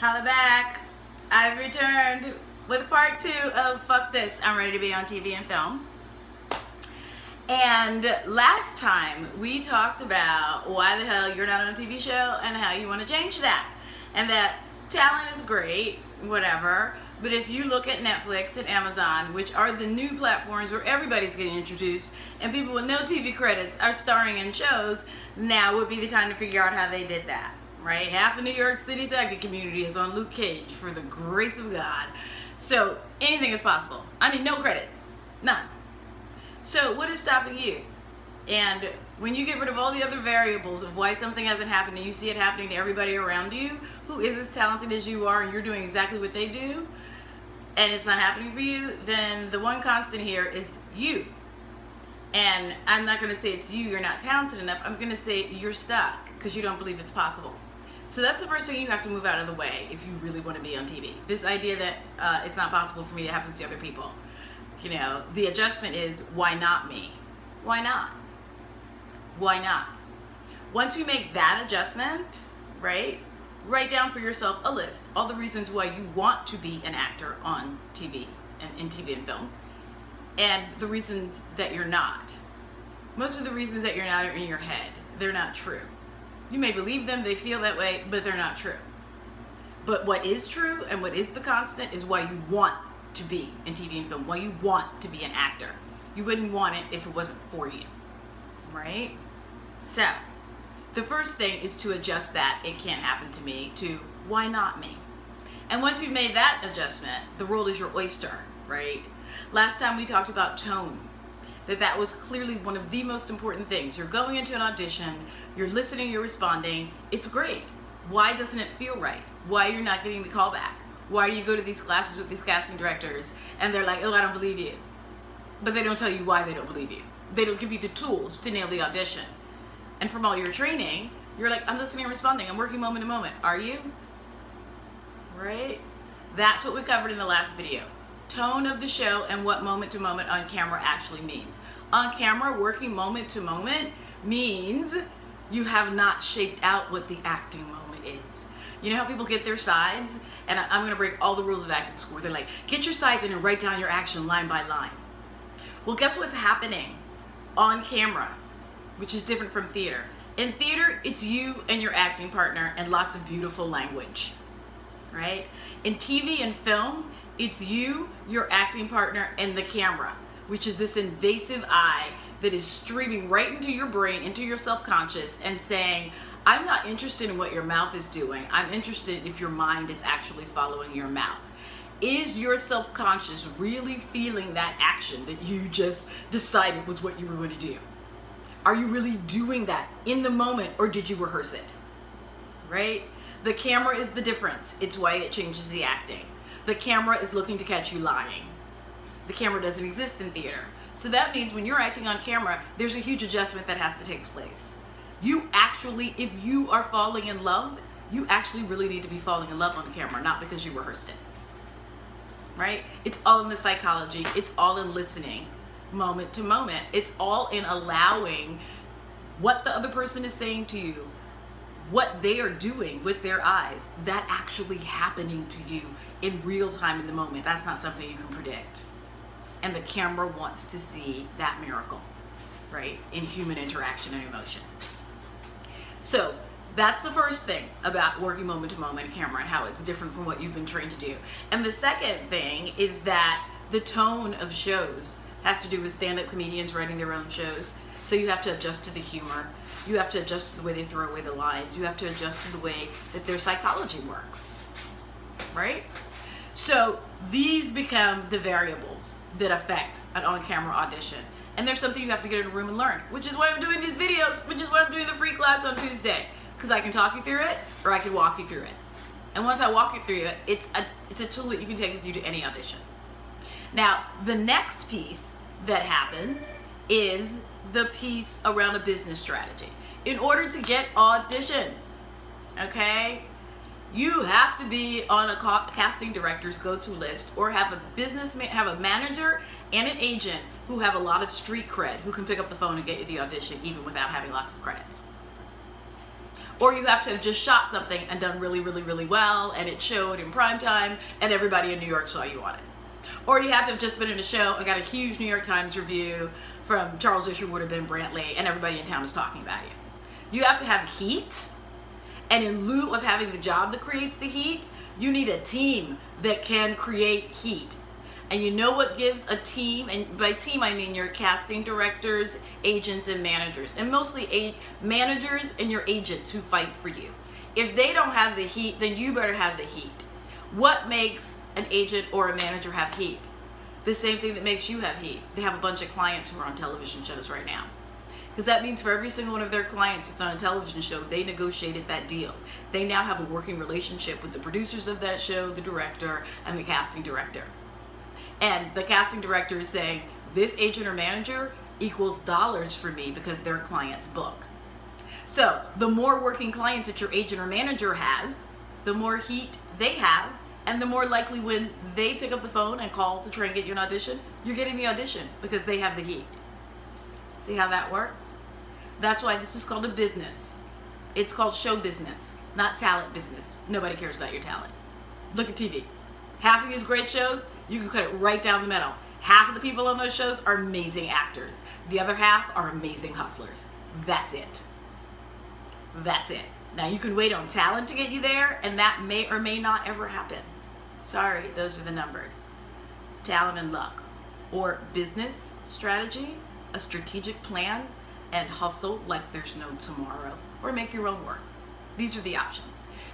Holla back. I've returned with part 2 of Fuck This. I'm ready to be on TV and film. And last time we talked about why the hell you're not on a TV show and how you want to change that. And that talent is great, whatever. But if you look at Netflix and Amazon, which are the new platforms where everybody's getting introduced and people with no TV credits are starring in shows, now would be the time to figure out how they did that. Right? Half of New York City's acting community is on Luke Cage, for the grace of God. So anything is possible. I mean, no credits. None. So what is stopping you? And when you get rid of all the other variables of why something hasn't happened and you see it happening to everybody around you who is as talented as you are and you're doing exactly what they do, and it's not happening for you, then the one constant here is you. And I'm not going to say it's you're not talented enough. I'm going to say you're stuck because you don't believe it's possible. So that's the first thing you have to move out of the way if you really want to be on TV. This idea that it's not possible for me, it happens to other people. You know, the adjustment is, why not me? Why not? Why not? Once you make that adjustment, right, write down for yourself a list, all the reasons why you want to be an actor on TV and in TV and film, and the reasons that you're not. Most of the reasons that you're not are in your head. They're not true. You may believe them, they feel that way, but they're not true. But what is true and what is the constant is why you want to be in TV and film, why you want to be an actor. You wouldn't want it if it wasn't for you, right? So, the first thing is to adjust that it can't happen to me to why not me? And once you've made that adjustment, the world is your oyster, right? Last time we talked about tone, that was clearly one of the most important things. You're going into an audition, you're listening, you're responding, it's great. Why doesn't it feel right? Why you're not getting the callback? Why do you go to these classes with these casting directors and they're like, oh, I don't believe you. But they don't tell you why they don't believe you. They don't give you the tools to nail the audition. And from all your training, you're like, I'm listening and responding, I'm working moment to moment. Are you? Right? That's what we covered in the last video. Tone of the show and what moment to moment on camera actually means. On camera, working moment to moment means you have not shaped out what the acting moment is. You know how people get their sides? And I'm going to break all the rules of acting school. They're like, get your sides in and write down your action line by line. Well, guess what's happening on camera, which is different from theater. In theater, it's you and your acting partner and lots of beautiful language, right? In TV and film, it's you, your acting partner, and the camera, which is this invasive eye that is streaming right into your brain, into your self-conscious, and saying, I'm not interested in what your mouth is doing. I'm interested if your mind is actually following your mouth. Is your self-conscious really feeling that action that you just decided was what you were going to do? Are you really doing that in the moment, or did you rehearse it? Right? The camera is the difference. It's why it changes the acting. The camera is looking to catch you lying. The camera doesn't exist in theater. So that means when you're acting on camera, there's a huge adjustment that has to take place. You actually, if you are falling in love, you actually really need to be falling in love on the camera, not because you rehearsed it. Right? It's all in the psychology. It's all in listening moment to moment. It's all in allowing what the other person is saying to you, what they are doing with their eyes, that actually happening to you in real time in the moment. That's not something you can predict. And the camera wants to see that miracle, right, in human interaction and emotion. So that's the first thing about working moment to moment camera and how it's different from what you've been trained to do. And the second thing is that the tone of shows has to do with stand-up comedians writing their own shows. So you have to adjust to the humor. You have to adjust to the way they throw away the lines. You have to adjust to the way that their psychology works, right? So these become the variables that affect an on-camera audition. And there's something you have to get in a room and learn, which is why I'm doing these videos, which is why I'm doing the free class on Tuesday. Because I can talk you through it, or I can walk you through it. And once I walk you through it, it's a tool that you can take with you to any audition. Now, the next piece that happens is the piece around a business strategy. In order to get auditions, okay, you have to be on a casting director's go-to list, or have a manager and an agent who have a lot of street cred, who can pick up the phone and get you the audition even without having lots of credits. Or you have to have just shot something and done really, really, really well, and it showed in prime time, and everybody in New York saw you on it. Or you have to have just been in a show and got a huge New York Times review from Charles Isherwood or Ben Brantley, and everybody in town is talking about you. You have to have heat, and in lieu of having the job that creates the heat, you need a team that can create heat. And you know what gives a team, and by team I mean your casting directors, agents, and managers, and mostly managers and your agents who fight for you. If they don't have the heat, then you better have the heat. What makes an agent or a manager have heat? The same thing that makes you have heat. They have a bunch of clients who are on television shows right now. Because that means for every single one of their clients that's on a television show, they negotiated that deal. They now have a working relationship with the producers of that show, the director, and the casting director. And the casting director is saying, this agent or manager equals dollars for me because their client's book. So the more working clients that your agent or manager has, the more heat they have, and the more likely when they pick up the phone and call to try and get you an audition, you're getting the audition because they have the heat. See how that works? That's why this is called a business. It's called show business, not talent business. Nobody cares about your talent. Look at TV. Half of these great shows, you can cut it right down the middle. Half of the people on those shows are amazing actors. The other half are amazing hustlers. That's it. That's it. Now you can wait on talent to get you there, and that may or may not ever happen. Sorry, those are the numbers. Talent and luck. Or business strategy, a strategic plan, and hustle like there's no tomorrow. Or make your own work. These are the options.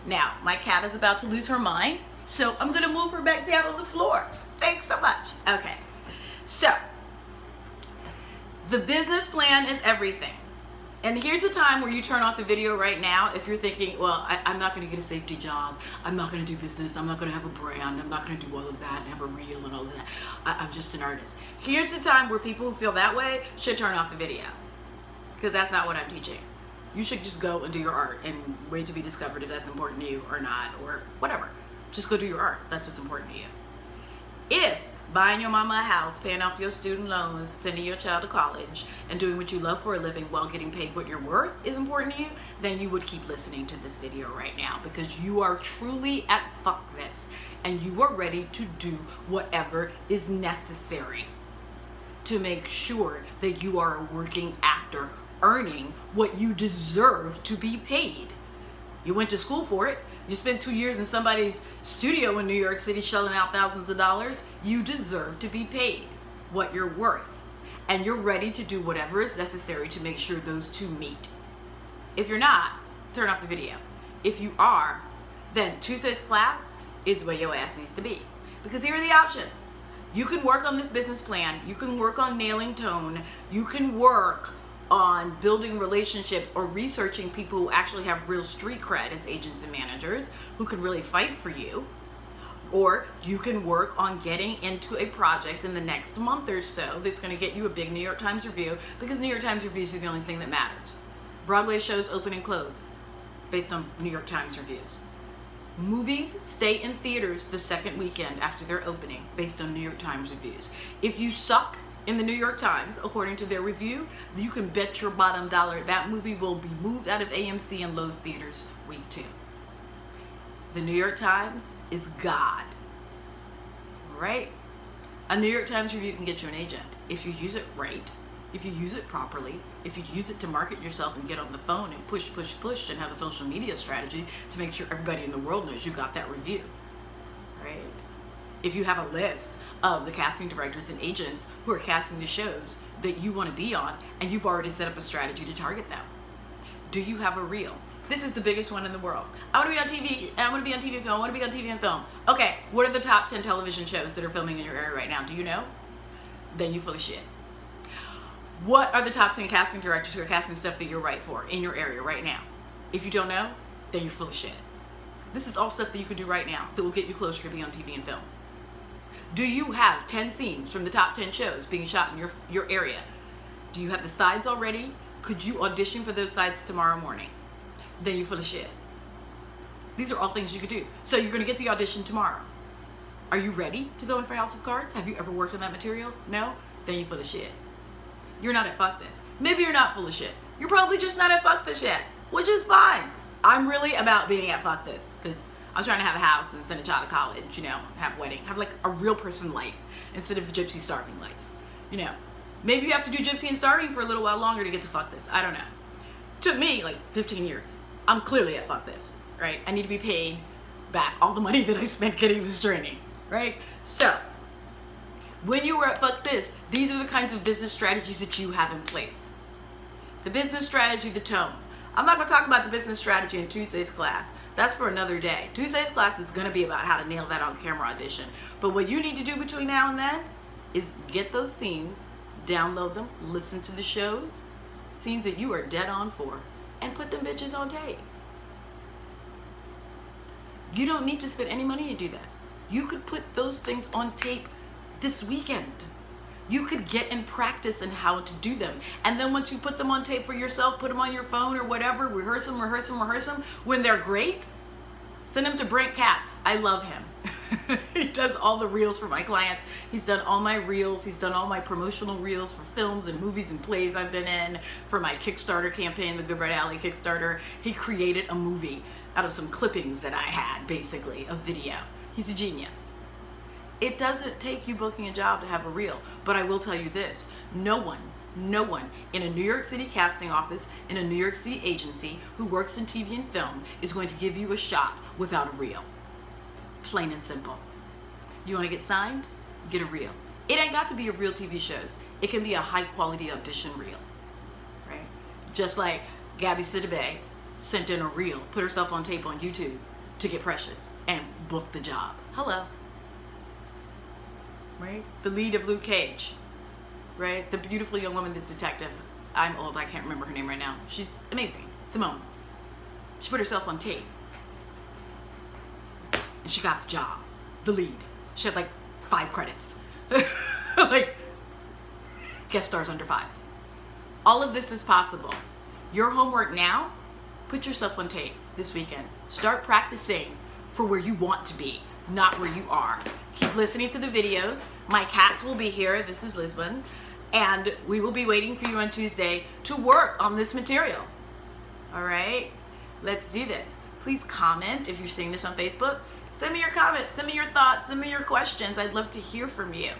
Now, my cat is about to lose her mind, so I'm gonna move her back down on the floor. Thanks so much. Okay, so the business plan is everything. And here's a time where you turn off the video right now if you're thinking, well, I'm not going to get a safety job. I'm not going to do business. I'm not going to have a brand. I'm not going to do all of that and have a reel and all of that. I'm just an artist. Here's the time where people who feel that way should turn off the video, because that's not what I'm teaching. You should just go and do your art and wait to be discovered if that's important to you or not, or whatever. Just go do your art. That's what's important to you. If buying your mama a house, paying off your student loans, sending your child to college, and doing what you love for a living while getting paid what you're worth is important to you, then you would keep listening to this video right now, because you are truly at fuck this, and you are ready to do whatever is necessary to make sure that you are a working actor earning what you deserve to be paid. You went to school for it. You spent 2 years in somebody's studio in New York City shelling out thousands of dollars. You deserve to be paid what you're worth. And you're ready to do whatever is necessary to make sure those two meet. If you're not, turn off the video. If you are, then Tuesday's class is where your ass needs to be. Because here are the options. You can work on this business plan. You can work on nailing tone. You can work on building relationships or researching people who actually have real street cred as agents and managers who can really fight for you. Or you can work on getting into a project in the next month or so that's going to get you a big New York Times review, because New York Times reviews are the only thing that matters. Broadway shows open and close based on New York Times reviews. Movies stay in theaters the second weekend after their opening based on New York Times reviews. If you suck in the New York Times, according to their review, you can bet your bottom dollar that movie will be moved out of AMC and Lowe's theaters week 2. The New York Times is God, right? A New York Times review can get you an agent if you use it right, if you use it properly, if you use it to market yourself and get on the phone and push and have a social media strategy to make sure everybody in the world knows you got that review, right? If you have a list of the casting directors and agents who are casting the shows that you want to be on, and you've already set up a strategy to target them. Do you have a reel? This is the biggest one in the world. I want to be on TV. I want to be on TV and film. I want to be on TV and film. Okay, what are the top 10 television shows that are filming in your area right now? Do you know? Then you full of shit. What are the top 10 casting directors who are casting stuff that you're right for in your area right now? If you don't know, then you're full of shit. This is all stuff that you can do right now that will get you closer to being on TV and film. Do you have 10 scenes from the top 10 shows being shot in your area? Do you have the sides already? Could you audition for those sides tomorrow morning? Then you're full of shit. These are all things you could do. So you're going to get the audition tomorrow. Are you ready to go in for House of Cards? Have you ever worked on that material? No? Then you're full of shit. You're not at fuck this. Maybe you're not full of shit. You're probably just not at fuck this yet, which is fine. I'm really about being at fuck this, because I'm trying to have a house and send a child to college, you know, have a wedding, have like a real person life instead of the gypsy starving life, you know. Maybe you have to do gypsy and starving for a little while longer to get to fuck this. I don't know. Took me like 15 years. I'm clearly at fuck this, right? I need to be paid back all the money that I spent getting this training, right? So, when you were at fuck this, these are the kinds of business strategies that you have in place. The business strategy, the tone. I'm not going to talk about the business strategy in Tuesday's class. That's for another day. Tuesday's class is going to be about how to nail that on camera audition. But what you need to do between now and then is get those scenes, download them, listen to the shows, scenes that you are dead on for, and put them bitches on tape. You don't need to spend any money to do that. You could put those things on tape this weekend. You could get in practice in how to do them. And then once you put them on tape for yourself, put them on your phone or whatever, rehearse them. When they're great, send them to Brent Katz. I love him. He does all the reels for my clients. He's done all my reels. He's done all my promotional reels for films and movies and plays I've been in, for my Kickstarter campaign, the Good Bread Alley Kickstarter. He created a movie out of some clippings that I had, basically, of video. He's a genius. It doesn't take you booking a job to have a reel, but I will tell you this, no one in a New York City casting office, in a New York City agency who works in TV and film is going to give you a shot without a reel. Plain and simple. You want to get signed? Get a reel. It ain't got to be a real TV shows. It can be a high quality audition reel, right? Just like Gabby Sidibe sent in a reel, put herself on tape on YouTube to get Precious and book the job. Hello. Right? The lead of Luke Cage, right? The beautiful young woman that's detective. I'm old, I can't remember her name right now. She's amazing. Simone. She put herself on tape. And she got the job. The lead. She had like 5 credits. Like, guest stars under 5s. All of this is possible. Your homework now, put yourself on tape this weekend. Start practicing for where you want to be, not where you are. Keep listening to the videos. My cats will be here. This is Lisbon. And we will be waiting for you on Tuesday to work on this material. All right? Let's do this. Please comment if you're seeing this on Facebook. Send me your comments. Send me your thoughts. Send me your questions. I'd love to hear from you.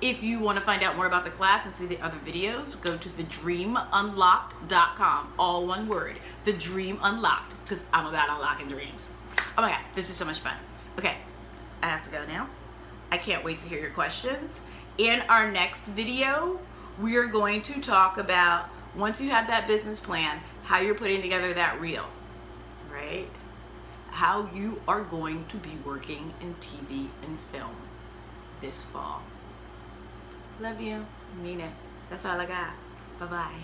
If you want to find out more about the class and see the other videos, go to thedreamunlocked.com. All one word. The Dream Unlocked. Because I'm about unlocking dreams. Oh my God. This is so much fun. Okay. I have to go now. I can't wait to hear your questions. In our next video, we are going to talk about, once you have that business plan, how you're putting together that reel, right? How you are going to be working in TV and film this fall. Love you. Mean it. That's all I got. Bye-bye.